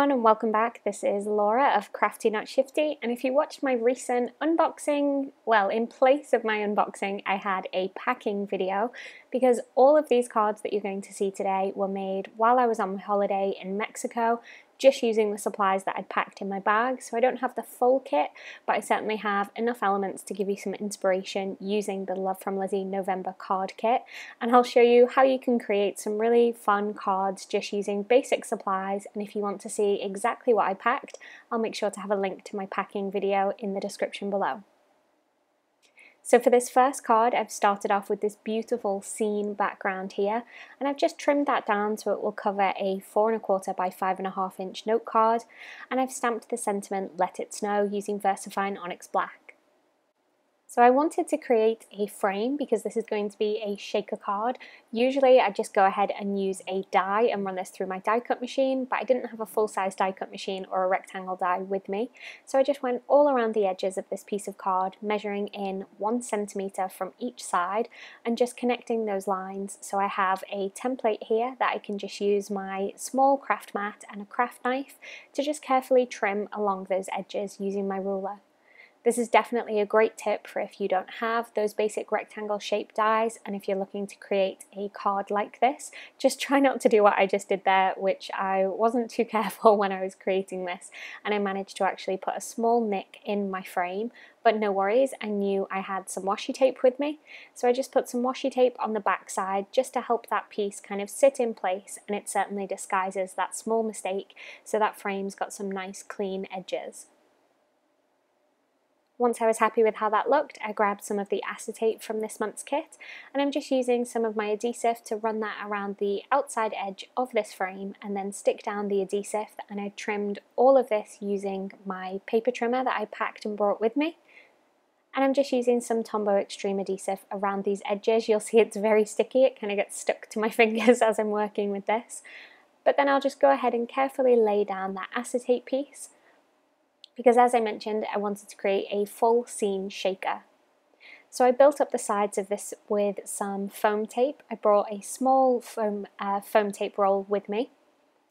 everyone and welcome back. This is Laura of Crafty Not Shifty, and if you watched my recent unboxing, well, in place of my unboxing I had a packing video because all of these cards that you're going to see today were made while I was on my holiday in Mexico, just using the supplies that I'd packed in my bag. So I don't have the full kit, but I certainly have enough elements to give you some inspiration using the Love From Lizi November card kit, and I'll show you how you can create some really fun cards just using basic supplies. And if you want to see exactly what I packed, I'll make sure to have a link to my packing video in the description below. So for this first card, I've started off with this beautiful scene background here, and I've just trimmed that down so it will cover a 4 1/4 by 5.5 inch note card, and I've stamped the sentiment "Let It Snow" using VersaFine Onyx Black. So I wanted to create a frame because this is going to be a shaker card. Usually I just go ahead and use a die and run this through my die cut machine, but I didn't have a full-size die cut machine or a rectangle die with me. So I just went all around the edges of this piece of card, measuring in 1 centimeter from each side and just connecting those lines. So I have a template here that I can just use my small craft mat and a craft knife to just carefully trim along those edges using my ruler. This is definitely a great tip for if you don't have those basic rectangle shaped dies, and if you're looking to create a card like this, just try not to do what I just did there, which I wasn't too careful when I was creating this, and I managed to actually put a small nick in my frame, but no worries, I knew I had some washi tape with me, so I just put some washi tape on the back side just to help that piece kind of sit in place, and it certainly disguises that small mistake so that frame's got some nice clean edges. Once I was happy with how that looked, I grabbed some of the acetate from this month's kit, and I'm just using some of my adhesive to run that around the outside edge of this frame and then stick down the adhesive, and I trimmed all of this using my paper trimmer that I packed and brought with me. And I'm just using some Tombow Xtreme adhesive around these edges. You'll see it's very sticky, it kind of gets stuck to my fingers as I'm working with this. But then I'll just go ahead and carefully lay down that acetate piece, because as I mentioned, I wanted to create a full scene shaker. So I built up the sides of this with some foam tape. I brought a small foam tape roll with me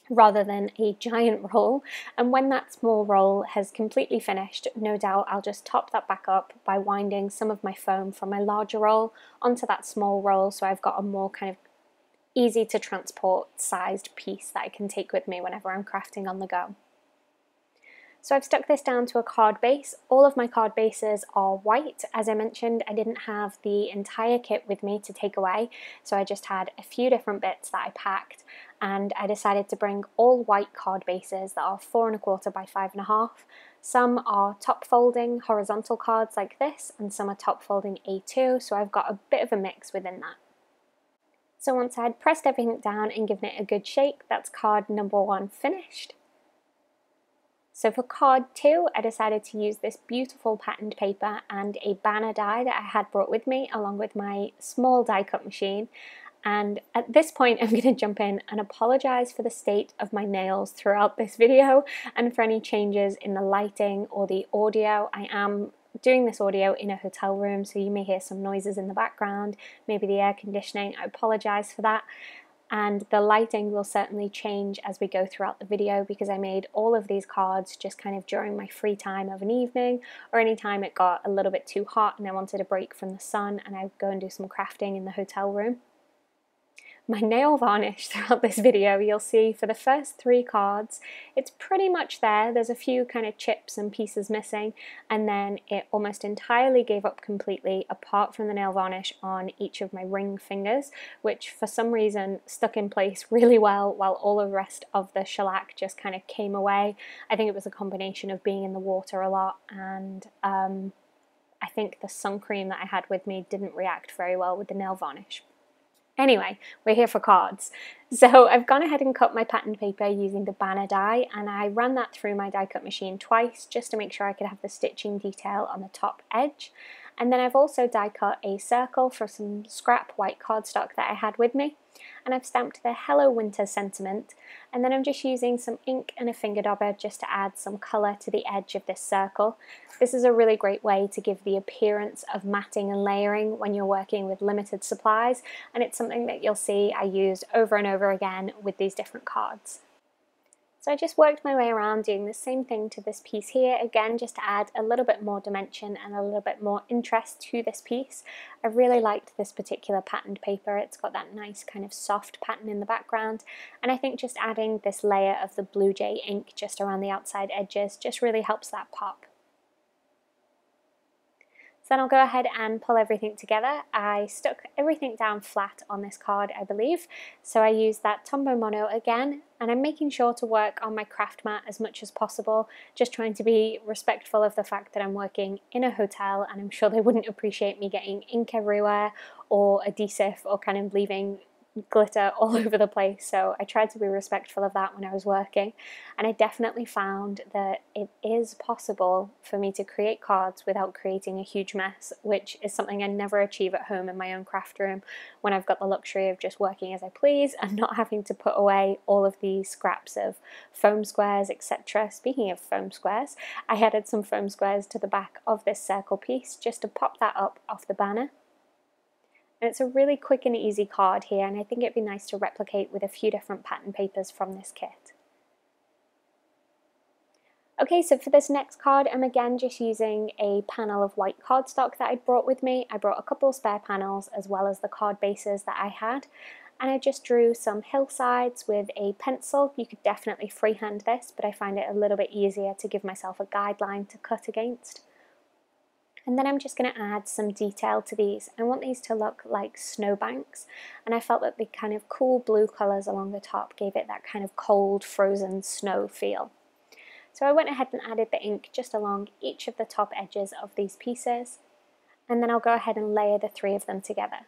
rather than a giant roll, and when that small roll has completely finished, no doubt I'll just top that back up by winding some of my foam from my larger roll onto that small roll, so I've got a more kind of easy to transport sized piece that I can take with me whenever I'm crafting on the go. So I've stuck this down to a card base. All of my card bases are white. As I mentioned, I didn't have the entire kit with me to take away, so I just had a few different bits that I packed, and I decided to bring all white card bases that are 4 1/4 by 5.5. Some are top folding horizontal cards like this, and some are top folding A2, so I've got a bit of a mix within that. So once I had pressed everything down and given it a good shake, that's card number 1 finished. So for card 2, I decided to use this beautiful patterned paper and a banner die that I had brought with me along with my small die cut machine. And at this point I'm going to jump in and apologise for the state of my nails throughout this video and for any changes in the lighting or the audio. I am doing this audio in a hotel room, so you may hear some noises in the background, maybe the air conditioning. I apologise for that. And the lighting will certainly change as we go throughout the video because I made all of these cards just kind of during my free time of an evening, or any time it got a little bit too hot and I wanted a break from the sun, and I would go and do some crafting in the hotel room. My nail varnish throughout this video, you'll see for the first 3 cards, it's pretty much there. There's a few kind of chips and pieces missing, and then it almost entirely gave up completely apart from the nail varnish on each of my ring fingers, which for some reason stuck in place really well while all the rest of the shellac just kind of came away. I think it was a combination of being in the water a lot, and I think the sun cream that I had with me didn't react very well with the nail varnish. Anyway, we're here for cards. So I've gone ahead and cut my patterned paper using the banner die, and I ran that through my die cut machine twice just to make sure I could have the stitching detail on the top edge. And then I've also die cut a circle for some scrap white cardstock that I had with me, and I've stamped the Hello Winter sentiment, and then I'm just using some ink and a finger dobber just to add some colour to the edge of this circle. This is a really great way to give the appearance of matting and layering when you're working with limited supplies, and it's something that you'll see I use over and over again with these different cards. So I just worked my way around doing the same thing to this piece here, again just to add a little bit more dimension and a little bit more interest to this piece. I really liked this particular patterned paper. It's got that nice kind of soft pattern in the background, and I think just adding this layer of the Blue Jay ink just around the outside edges just really helps that pop. Then I'll go ahead and pull everything together. I stuck everything down flat on this card, I believe, so I used that Tombow mono again, and I'm making sure to work on my craft mat as much as possible, just trying to be respectful of the fact that I'm working in a hotel and I'm sure they wouldn't appreciate me getting ink everywhere or adhesive or kind of leaving glitter all over the place, so I tried to be respectful of that when I was working, and I definitely found that it is possible for me to create cards without creating a huge mess, which is something I never achieve at home in my own craft room when I've got the luxury of just working as I please and not having to put away all of these scraps of foam squares, etc. Speaking of foam squares, I added some foam squares to the back of this circle piece just to pop that up off the banner. And it's a really quick and easy card here, and I think it'd be nice to replicate with a few different pattern papers from this kit. Okay, so for this next card, I'm again just using a panel of white cardstock that I brought with me. I brought a couple spare panels as well as the card bases that I had, and I just drew some hillsides with a pencil. You could definitely freehand this, but I find it a little bit easier to give myself a guideline to cut against. And then I'm just going to add some detail to these. I want these to look like snowbanks, and I felt that the kind of cool blue colours along the top gave it that kind of cold, frozen snow feel. So I went ahead and added the ink just along each of the top edges of these pieces, and then I'll go ahead and layer the three of them together.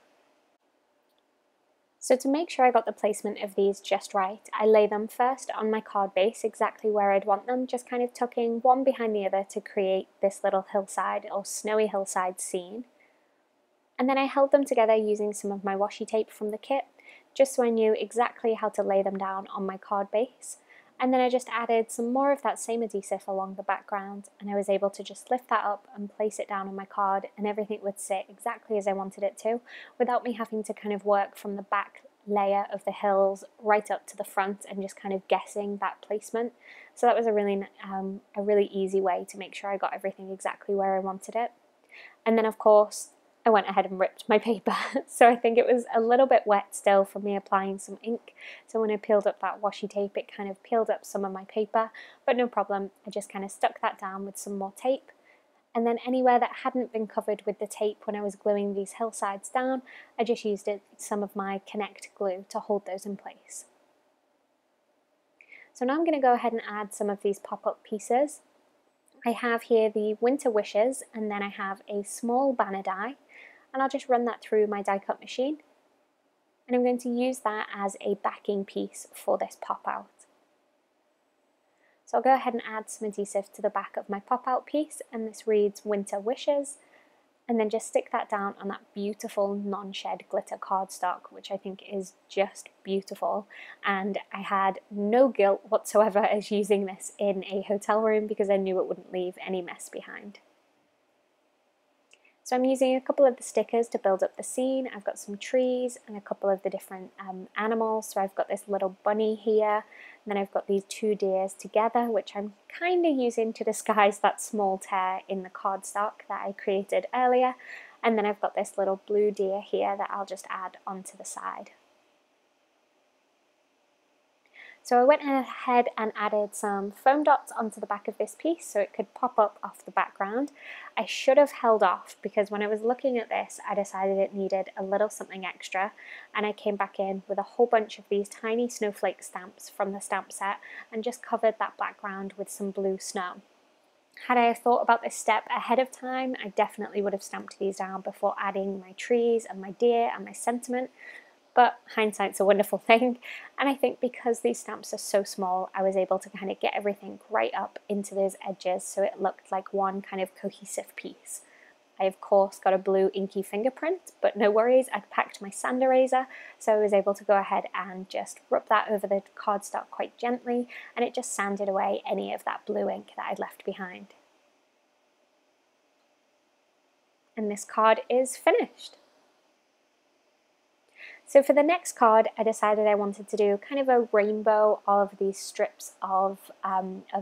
So to make sure I got the placement of these just right, I lay them first on my card base exactly where I'd want them, just kind of tucking one behind the other to create this little hillside or snowy hillside scene. And then I held them together using some of my washi tape from the kit, just so I knew exactly how to lay them down on my card base. And then I just added some more of that same adhesive along the background, and I was able to just lift that up and place it down on my card, and everything would sit exactly as I wanted it to, without me having to kind of work from the back layer of the hills right up to the front and just kind of guessing that placement. So that was a really easy way to make sure I got everything exactly where I wanted it. And then of course I went ahead and ripped my paper, so I think it was a little bit wet still from me applying some ink, so when I peeled up that washi tape it kind of peeled up some of my paper, but no problem, I just kind of stuck that down with some more tape, and then anywhere that hadn't been covered with the tape when I was gluing these hillsides down, I just used some of my Connect glue to hold those in place. So now I'm going to go ahead and add some of these pop-up pieces. I have here the Winter Wishes, and then I have a small banner die, and I'll just run that through my die cut machine, and I'm going to use that as a backing piece for this pop out. So I'll go ahead and add some adhesive to the back of my pop out piece, and this reads Winter Wishes, and then just stick that down on that beautiful non-shed glitter cardstock, which I think is just beautiful, and I had no guilt whatsoever as using this in a hotel room because I knew it wouldn't leave any mess behind. So I'm using a couple of the stickers to build up the scene. I've got some trees and a couple of the different animals. So I've got this little bunny here, and then I've got these two deers together, which I'm kind of using to disguise that small tear in the cardstock that I created earlier. And then I've got this little blue deer here that I'll just add onto the side. So I went ahead and added some foam dots onto the back of this piece so it could pop up off the background. I should have held off because when I was looking at this I decided it needed a little something extra, and I came back in with a whole bunch of these tiny snowflake stamps from the stamp set and just covered that background with some blue snow. Had I thought about this step ahead of time, I definitely would have stamped these down before adding my trees and my deer and my sentiment. But hindsight's a wonderful thing, and I think because these stamps are so small, I was able to kind of get everything right up into those edges so it looked like one kind of cohesive piece. I of course got a blue inky fingerprint, but no worries, I'd packed my sand eraser, so I was able to go ahead and just rub that over the cardstock quite gently, and it just sanded away any of that blue ink that I'd left behind. And this card is finished. So for the next card, I decided I wanted to do kind of a rainbow of these strips of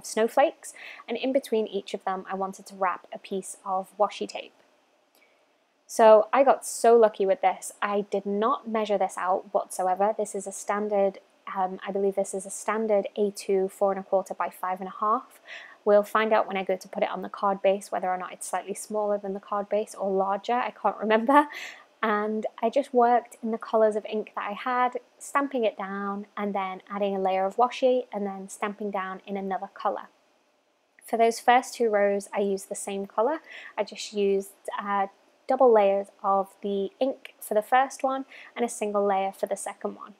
snowflakes, and in between each of them I wanted to wrap a piece of washi tape. So I got so lucky with this. I did not measure this out whatsoever. This is a standard, I believe this is a standard A2 4¼ by 5½. We'll find out when I go to put it on the card base whether or not it's slightly smaller than the card base or larger, I can't remember. And I just worked in the colours of ink that I had, stamping it down and then adding a layer of washi and then stamping down in another colour. For those first 2 rows I used the same colour. I just used double layers of the ink for the first one and a single layer for the second one.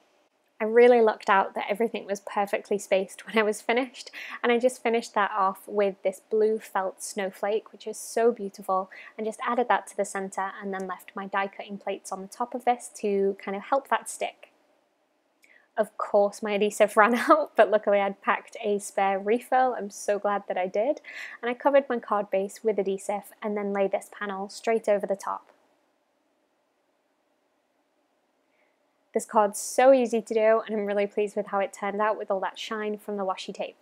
I really lucked out that everything was perfectly spaced when I was finished, and I just finished that off with this blue felt snowflake, which is so beautiful, and just added that to the centre and then left my die cutting plates on the top of this to kind of help that stick. Of course my adhesive ran out, but luckily I'd packed a spare refill. I'm so glad that I did, and I covered my card base with adhesive and then laid this panel straight over the top. This card's so easy to do, and I'm really pleased with how it turned out with all that shine from the washi tape.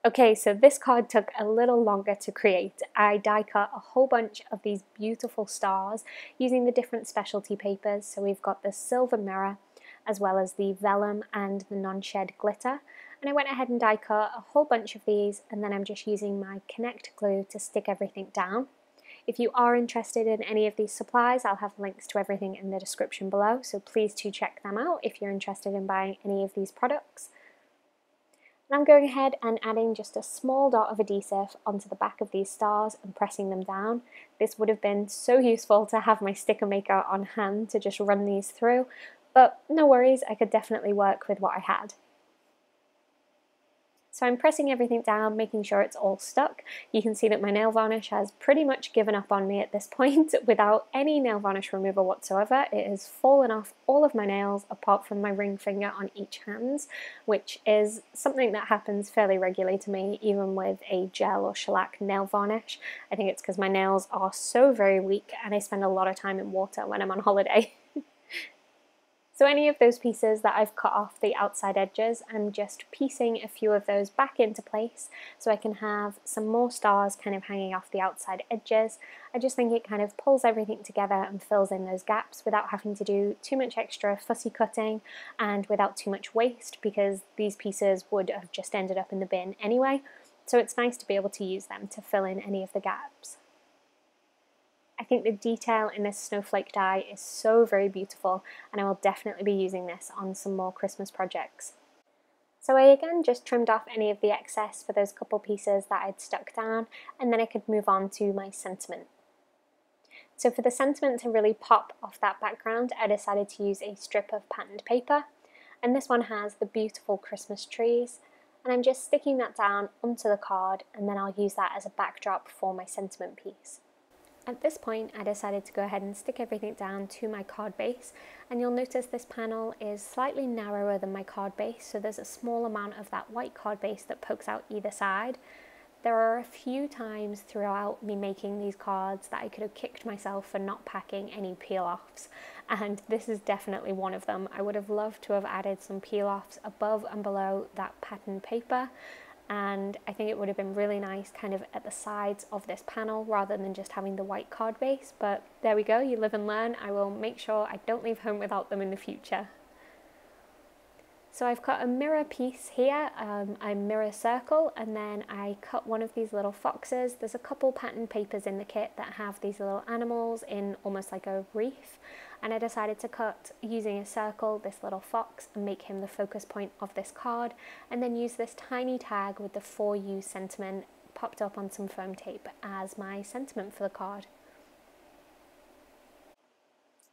Okay, so this card took a little longer to create. I die cut a whole bunch of these beautiful stars using the different specialty papers. So we've got the silver mirror, as well as the vellum and the non-shed glitter. And I went ahead and die cut a whole bunch of these, and then I'm just using my Connect glue to stick everything down. If you are interested in any of these supplies, I'll have links to everything in the description below, so please do check them out if you're interested in buying any of these products. And I'm going ahead and adding just a small dot of adhesive onto the back of these stars and pressing them down. This would have been so useful to have my sticker maker on hand to just run these through, but no worries, I could definitely work with what I had. So I'm pressing everything down, making sure it's all stuck. You can see that my nail varnish has pretty much given up on me at this point without any nail varnish remover whatsoever. It has fallen off all of my nails apart from my ring finger on each hand, which is something that happens fairly regularly to me even with a gel or shellac nail varnish. I think it's because my nails are so very weak and I spend a lot of time in water when I'm on holiday. So any of those pieces that I've cut off the outside edges, I'm just piecing a few of those back into place so I can have some more stars kind of hanging off the outside edges. I just think it kind of pulls everything together and fills in those gaps without having to do too much extra fussy cutting and without too much waste, because these pieces would have just ended up in the bin anyway. So it's nice to be able to use them to fill in any of the gaps. I think the detail in this snowflake die is so very beautiful, and I will definitely be using this on some more Christmas projects. So I again just trimmed off any of the excess for those couple pieces that I'd stuck down, and then I could move on to my sentiment. So for the sentiment to really pop off that background, I decided to use a strip of patterned paper, and this one has the beautiful Christmas trees, and I'm just sticking that down onto the card, and then I'll use that as a backdrop for my sentiment piece. At this point I decided to go ahead and stick everything down to my card base, and you'll notice this panel is slightly narrower than my card base, so there's a small amount of that white card base that pokes out either side. There are a few times throughout me making these cards that I could have kicked myself for not packing any peel-offs, and this is definitely one of them. I would have loved to have added some peel-offs above and below that patterned paper, and I think it would have been really nice kind of at the sides of this panel rather than just having the white card base, but there we go, you live and learn. I will make sure I don't leave home without them in the future. So I've cut a mirror piece here, a mirror circle, and then I cut one of these little foxes. There's a couple patterned papers in the kit that have these little animals in almost like a wreath, and I decided to cut, using a circle, this little fox and make him the focus point of this card, and then use this tiny tag with the For You sentiment popped up on some foam tape as my sentiment for the card.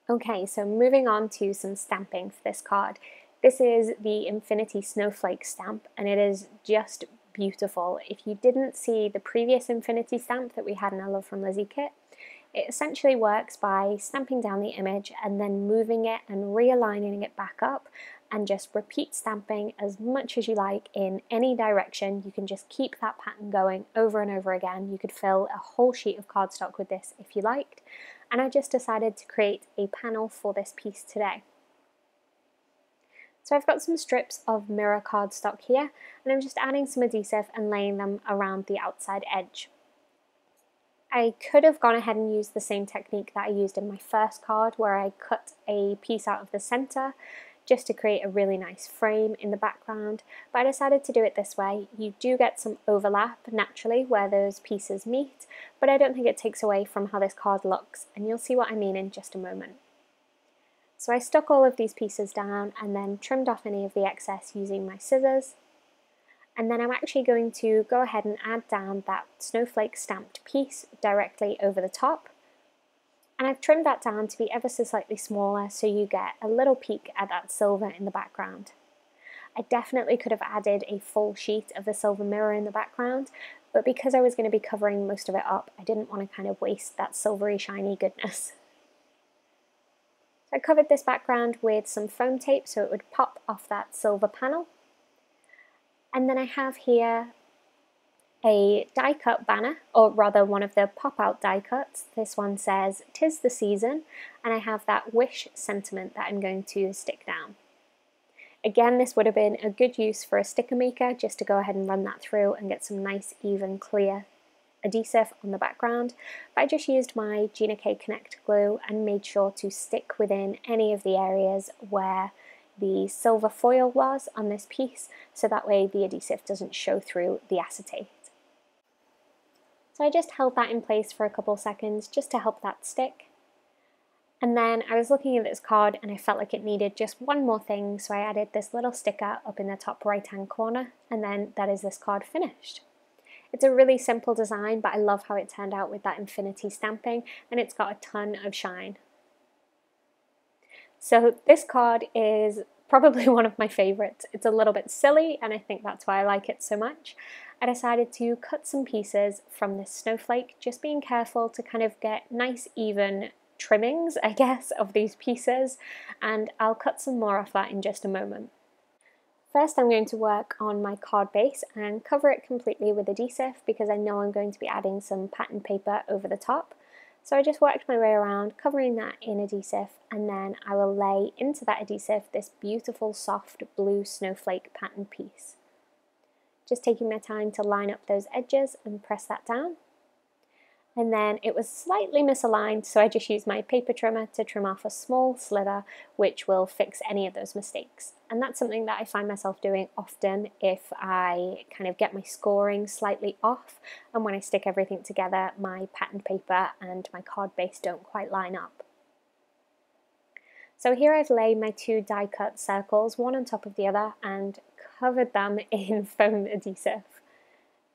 Okay, so moving on to some stamping for this card. This is the Infinity Snowflake stamp, and it is just beautiful. If you didn't see the previous Infinity stamp that we had in our Love From Lizi kit, it essentially works by stamping down the image and then moving it and realigning it back up, and just repeat stamping as much as you like in any direction. You can just keep that pattern going over and over again. You could fill a whole sheet of cardstock with this if you liked. and I just decided to create a panel for this piece today. So I've got some strips of mirror cardstock here, and I'm just adding some adhesive and laying them around the outside edge. I could have gone ahead and used the same technique that I used in my first card, where I cut a piece out of the center just to create a really nice frame in the background, but I decided to do it this way. You do get some overlap naturally where those pieces meet, but I don't think it takes away from how this card looks, and you'll see what I mean in just a moment. So I stuck all of these pieces down and then trimmed off any of the excess using my scissors. And then I'm actually going to go ahead and add down that snowflake stamped piece directly over the top. And I've trimmed that down to be ever so slightly smaller so you get a little peek at that silver in the background. I definitely could have added a full sheet of the silver mirror in the background, but because I was going to be covering most of it up, I didn't want to kind of waste that silvery shiny goodness. So I covered this background with some foam tape so it would pop off that silver panel. And then I have here a die cut banner, or rather one of the pop-out die cuts. This one says, "'Tis the season," and I have that wish sentiment that I'm going to stick down. Again, this would have been a good use for a sticker maker, just to go ahead and run that through and get some nice, even, clear adhesive on the background. But I just used my Gina Connect glue and made sure to stick within any of the areas where the silver foil was on this piece, so that way the adhesive doesn't show through the acetate. So I just held that in place for a couple seconds just to help that stick. And then I was looking at this card and I felt like it needed just one more thing, so I added this little sticker up in the top right hand corner, and then that is this card finished. It's a really simple design, but I love how it turned out with that infinity stamping, and it's got a ton of shine. So this card is probably one of my favorites. It's a little bit silly, and I think that's why I like it so much. I decided to cut some pieces from this snowflake, just being careful to kind of get nice even trimmings, I guess, of these pieces, and I'll cut some more off that in just a moment. First, I'm going to work on my card base and cover it completely with adhesive because I know I'm going to be adding some pattern paper over the top. So I just worked my way around, covering that in adhesive, and then I will lay into that adhesive this beautiful soft blue snowflake pattern piece. Just taking my time to line up those edges and press that down. And then it was slightly misaligned, so I just used my paper trimmer to trim off a small slither, which will fix any of those mistakes. And that's something that I find myself doing often if I kind of get my scoring slightly off, and when I stick everything together, my pattern paper and my card base don't quite line up. So here I've laid my two die cut circles, one on top of the other, and covered them in foam adhesive.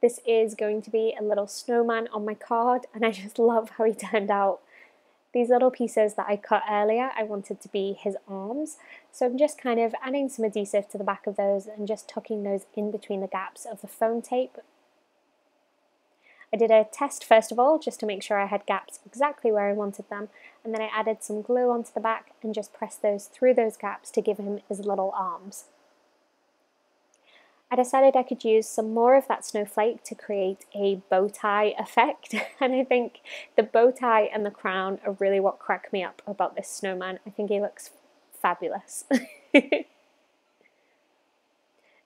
This is going to be a little snowman on my card, and I just love how he turned out. These little pieces that I cut earlier, I wanted to be his arms, so I'm just kind of adding some adhesive to the back of those and just tucking those in between the gaps of the foam tape. I did a test first of all, just to make sure I had gaps exactly where I wanted them, and then I added some glue onto the back and just pressed those through those gaps to give him his little arms. I decided I could use some more of that snowflake to create a bow tie effect, and I think the bow tie and the crown are really what crack me up about this snowman. I think he looks fabulous.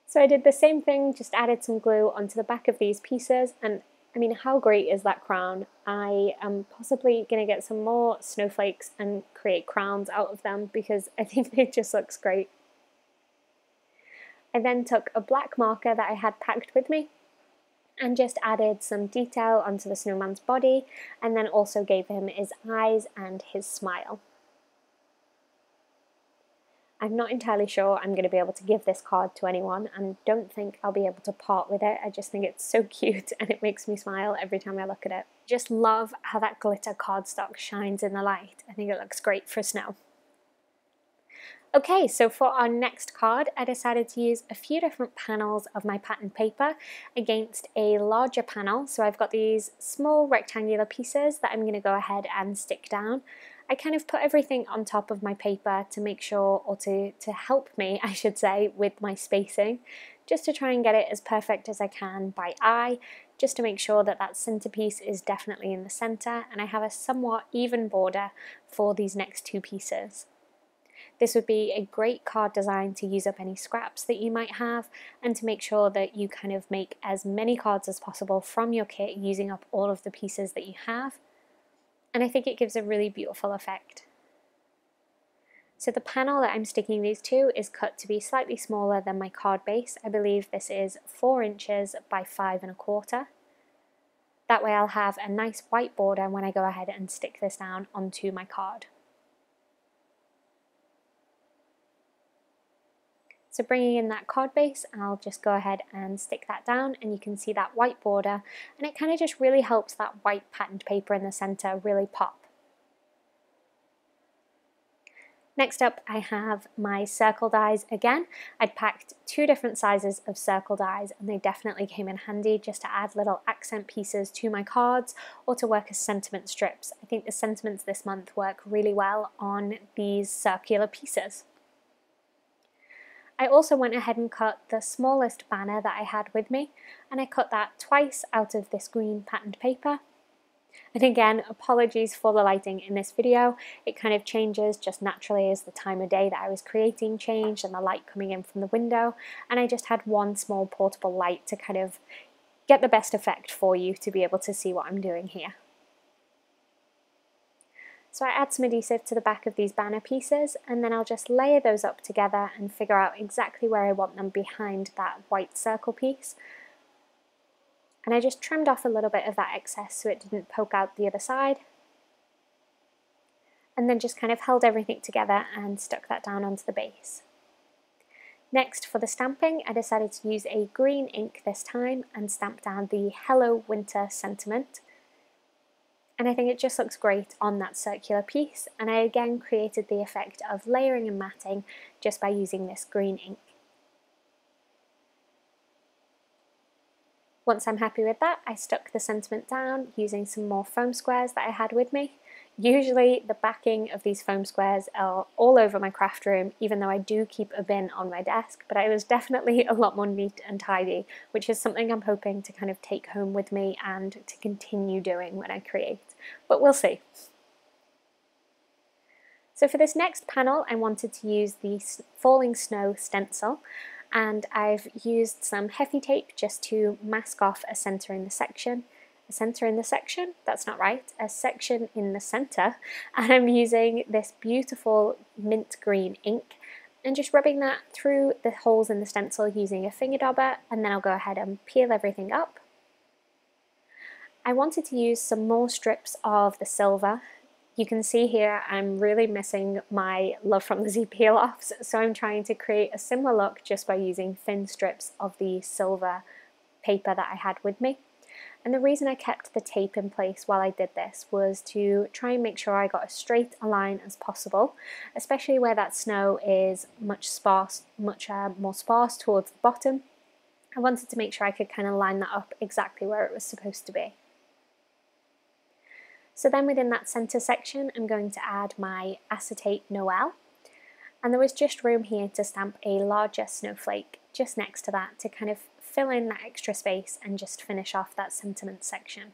So I did the same thing, just added some glue onto the back of these pieces, and I mean, how great is that crown? I am possibly going to get some more snowflakes and create crowns out of them because I think it just looks great. I then took a black marker that I had packed with me and just added some detail onto the snowman's body, and then also gave him his eyes and his smile. I'm not entirely sure I'm going to be able to give this card to anyone, and don't think I'll be able to part with it. I just think it's so cute and it makes me smile every time I look at it. Just love how that glitter cardstock shines in the light. I think it looks great for snow. Okay, so for our next card, I decided to use a few different panels of my pattern paper against a larger panel. So I've got these small rectangular pieces that I'm going to go ahead and stick down. I kind of put everything on top of my paper to make sure, or to help me, I should say, with my spacing, just to try and get it as perfect as I can by eye, just to make sure that that centerpiece is definitely in the center and I have a somewhat even border for these next two pieces. This would be a great card design to use up any scraps that you might have and to make sure that you kind of make as many cards as possible from your kit using up all of the pieces that you have. And I think it gives a really beautiful effect. So the panel that I'm sticking these to is cut to be slightly smaller than my card base. I believe this is 4 inches by 5 1/4. That way I'll have a nice white border when I go ahead and stick this down onto my card. So bringing in that card base, I'll just go ahead and stick that down and you can see that white border and it kind of just really helps that white patterned paper in the center really pop. Next up I have my circle dies again. I'd packed 2 different sizes of circle dies and they definitely came in handy just to add little accent pieces to my cards or to work as sentiment strips. I think the sentiments this month work really well on these circular pieces. I also went ahead and cut the smallest banner that I had with me and I cut that twice out of this green patterned paper. And again, apologies for the lighting in this video. It kind of changes just naturally as the time of day that I was creating changed and the light coming in from the window. And I just had one small portable light to kind of get the best effect for you to be able to see what I'm doing here. So I add some adhesive to the back of these banner pieces and then I'll just layer those up together and figure out exactly where I want them behind that white circle piece. And I just trimmed off a little bit of that excess so it didn't poke out the other side. And then just kind of held everything together and stuck that down onto the base. Next, for the stamping, I decided to use a green ink this time and stamp down the Hello Winter sentiment. And I think it just looks great on that circular piece. And I again created the effect of layering and matting just by using this green ink. Once I'm happy with that, I stuck the sentiment down using some more foam squares that I had with me. Usually the backing of these foam squares are all over my craft room, even though I do keep a bin on my desk, but I was definitely a lot more neat and tidy, which is something I'm hoping to kind of take home with me and to continue doing when I create, but we'll see. So for this next panel, I wanted to use the falling snow stencil. And I've used some Heffy tape just to mask off a centre in the section. A centre in the section? That's not right. A section in the centre. And I'm using this beautiful mint green ink and just rubbing that through the holes in the stencil using a finger dauber, and then I'll go ahead and peel everything up. I wanted to use some more strips of the silver. You can see here I'm really missing my Love From Lizi peel-offs, so I'm trying to create a similar look just by using thin strips of the silver paper that I had with me. And the reason I kept the tape in place while I did this was to try and make sure I got as straight a line as possible, especially where that snow is much more sparse towards the bottom. I wanted to make sure I could kind of line that up exactly where it was supposed to be. So then within that centre section, I'm going to add my acetate Noel. And there was just room here to stamp a larger snowflake just next to that to kind of fill in that extra space and just finish off that sentiment section.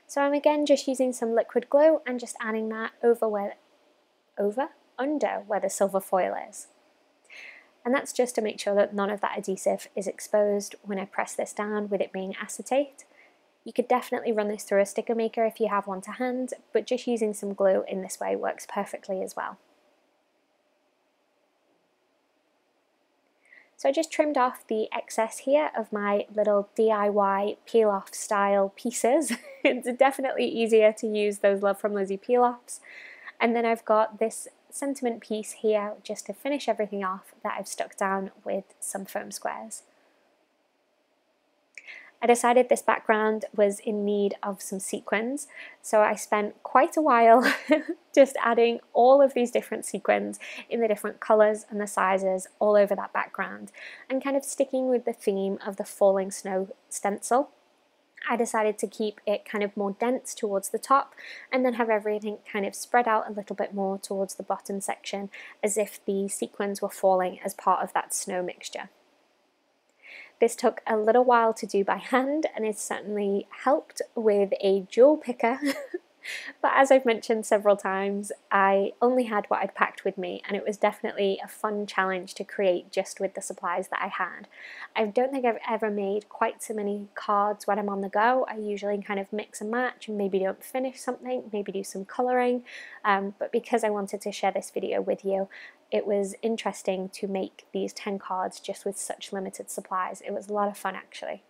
So I'm again just using some liquid glue and just adding that under where the silver foil is. And that's just to make sure that none of that adhesive is exposed when I press this down with it being acetate. You could definitely run this through a sticker maker if you have one to hand, but just using some glue in this way works perfectly as well. So I just trimmed off the excess here of my little DIY peel-off style pieces. It's definitely easier to use those Love From Lizi peel-offs. And then I've got this sentiment piece here just to finish everything off that I've stuck down with some foam squares. I decided this background was in need of some sequins, so I spent quite a while just adding all of these different sequins in the different colours and the sizes all over that background, and kind of sticking with the theme of the falling snow stencil. I decided to keep it kind of more dense towards the top and then have everything kind of spread out a little bit more towards the bottom section as if the sequins were falling as part of that snow mixture. This took a little while to do by hand, and it certainly helped with a jewel picker. But as I've mentioned several times, I only had what I'd packed with me, and it was definitely a fun challenge to create just with the supplies that I had. I don't think I've ever made quite so many cards when I'm on the go. I usually kind of mix and match and maybe don't finish something, maybe do some colouring, but because I wanted to share this video with you, it was interesting to make these 10 cards just with such limited supplies. It was a lot of fun actually.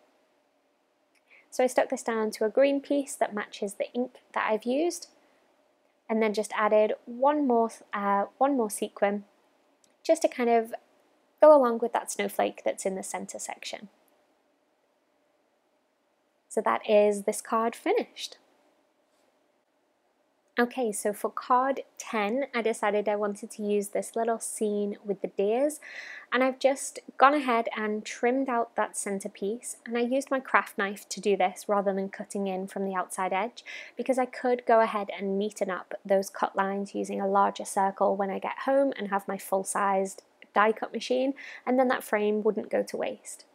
So I stuck this down to a green piece that matches the ink that I've used, and then just added one more sequin just to kind of go along with that snowflake that's in the center section. So that is this card finished. Okay, so for card 10, I decided I wanted to use this little scene with the deers, and I've just gone ahead and trimmed out that centerpiece, and I used my craft knife to do this rather than cutting in from the outside edge, because I could go ahead and neaten up those cut lines using a larger circle when I get home and have my full-sized die cut machine, and then that frame wouldn't go to waste.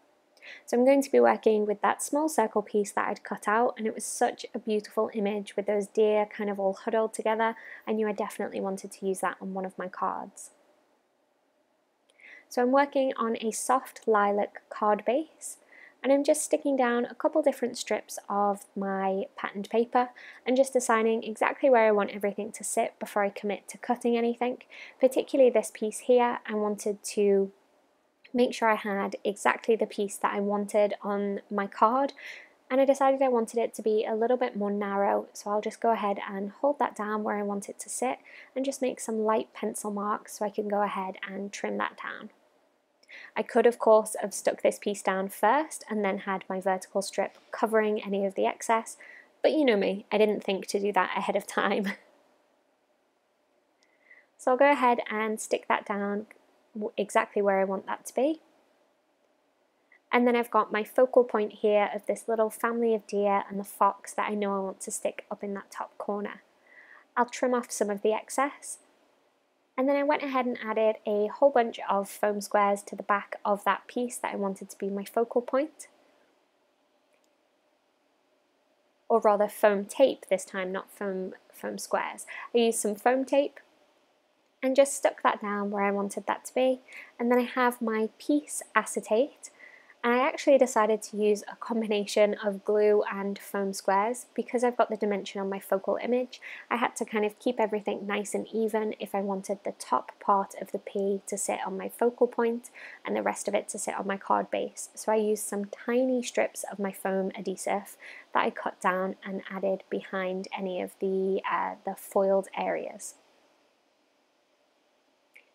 So I'm going to be working with that small circle piece that I'd cut out, and it was such a beautiful image with those deer kind of all huddled together. I knew I definitely wanted to use that on one of my cards. So I'm working on a soft lilac card base, and I'm just sticking down a couple different strips of my patterned paper and just deciding exactly where I want everything to sit before I commit to cutting anything. Particularly this piece here, I wanted to make sure I had exactly the piece that I wanted on my card, and I decided I wanted it to be a little bit more narrow, so I'll just go ahead and hold that down where I want it to sit and just make some light pencil marks so I can go ahead and trim that down. I could of course have stuck this piece down first and then had my vertical strip covering any of the excess, but you know me, I didn't think to do that ahead of time. So I'll go ahead and stick that down exactly where I want that to be. And then I've got my focal point here of this little family of deer and the fox that I know I want to stick up in that top corner. I'll trim off some of the excess, and then I went ahead and added a whole bunch of foam squares to the back of that piece that I wanted to be my focal point. Or rather foam tape this time, not foam squares. I used some foam tape and just stuck that down where I wanted that to be, and then I have my piece acetate, and I actually decided to use a combination of glue and foam squares because I've got the dimension on my focal image. I had to kind of keep everything nice and even if I wanted the top part of the P to sit on my focal point and the rest of it to sit on my card base. So I used some tiny strips of my foam adhesive that I cut down and added behind any of the foiled areas.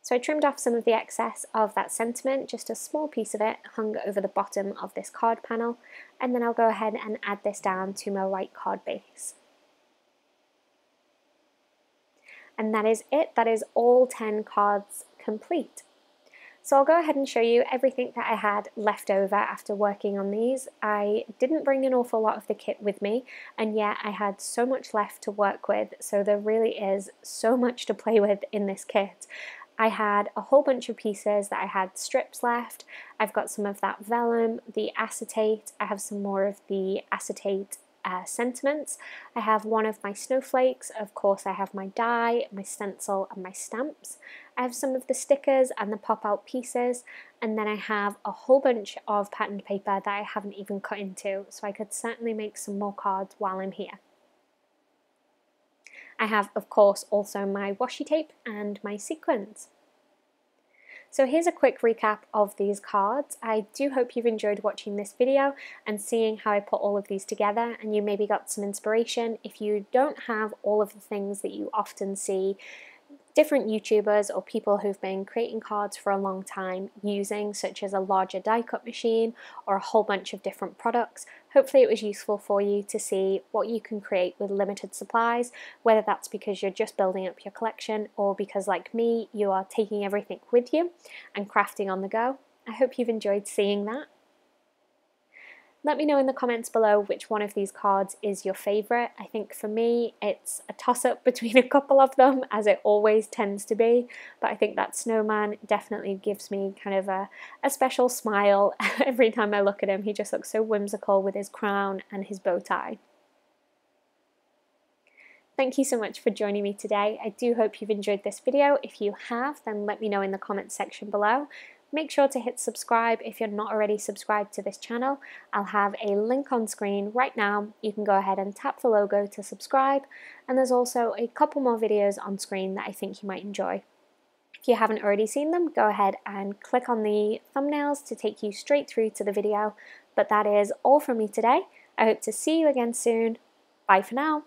So I trimmed off some of the excess of that sentiment, just a small piece of it hung over the bottom of this card panel, and then I'll go ahead and add this down to my white card base. And that is it, that is all 10 cards complete. So I'll go ahead and show you everything that I had left over after working on these. I didn't bring an awful lot of the kit with me, and yet I had so much left to work with, so there really is so much to play with in this kit. I had a whole bunch of pieces that I had strips left. I've got some of that vellum, the acetate, I have some more of the acetate sentiments. I have one of my snowflakes, of course I have my die, my stencil and my stamps. I have some of the stickers and the pop out pieces, and then I have a whole bunch of patterned paper that I haven't even cut into, so I could certainly make some more cards while I'm here. I have, of course, also my washi tape and my sequins. So here's a quick recap of these cards. I do hope you've enjoyed watching this video and seeing how I put all of these together, and you maybe got some inspiration if you don't have all of the things that you often see different YouTubers or people who've been creating cards for a long time using, such as a larger die cut machine or a whole bunch of different products. Hopefully it was useful for you to see what you can create with limited supplies, whether that's because you're just building up your collection or because, like me, you are taking everything with you and crafting on the go. I hope you've enjoyed seeing that. Let me know in the comments below which one of these cards is your favourite. I think for me it's a toss-up between a couple of them, as it always tends to be, but I think that snowman definitely gives me kind of a special smile every time I look at him. He just looks so whimsical with his crown and his bow tie. Thank you so much for joining me today. I do hope you've enjoyed this video. If you have, then let me know in the comments section below. Make sure to hit subscribe if you're not already subscribed to this channel. I'll have a link on screen right now. You can go ahead and tap the logo to subscribe, and there's also a couple more videos on screen that I think you might enjoy. If you haven't already seen them, go ahead and click on the thumbnails to take you straight through to the video. But that is all from me today. I hope to see you again soon. Bye for now.